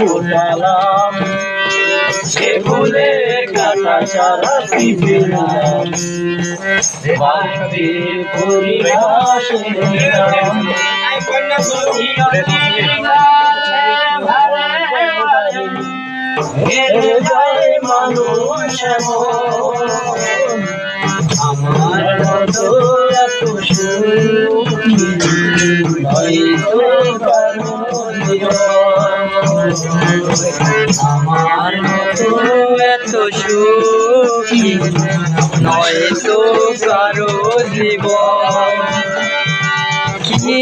ফোটালাম সে ফুলের কাটা সারা পিপিলাম বাড়িতে পরিহাস হেরে যায় মানুষ আমার মতো এত সুখী হয়তো কারো আমার মতো এত সুখী নয়তো কারো জীবন কি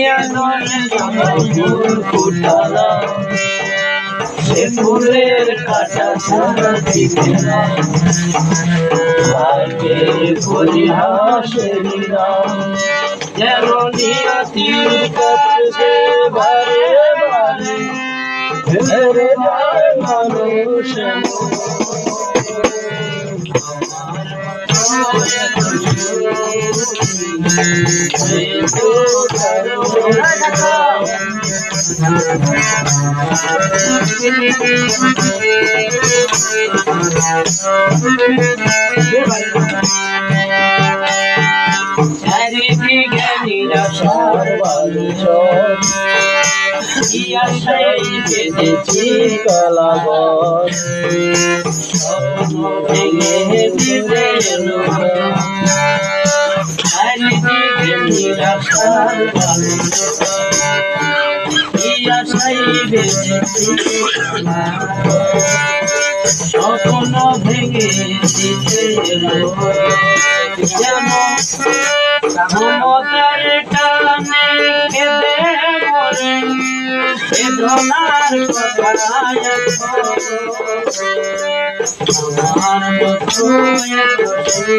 ফুটালাম সে ফুলের কাটা ছাড়া দিকে ভাগ্যের পরিহাসের নাম যেন নিয়তির কাছে বারে বারে হেরে যায় মানুষ চারিদিকে নিরাশার বালুচর ইয়াশাই বেঁধেছি কালাবর স্বপ্ন ভেঙে দিলে চারিদিকে নিরাশার বালুচর ইয়াশাই বেঁধেছি স্বপ্ন ভেঙে দিলে যেন মমতার টানে কেঁদে মরে বেদনার কথায় আমার মতো আমার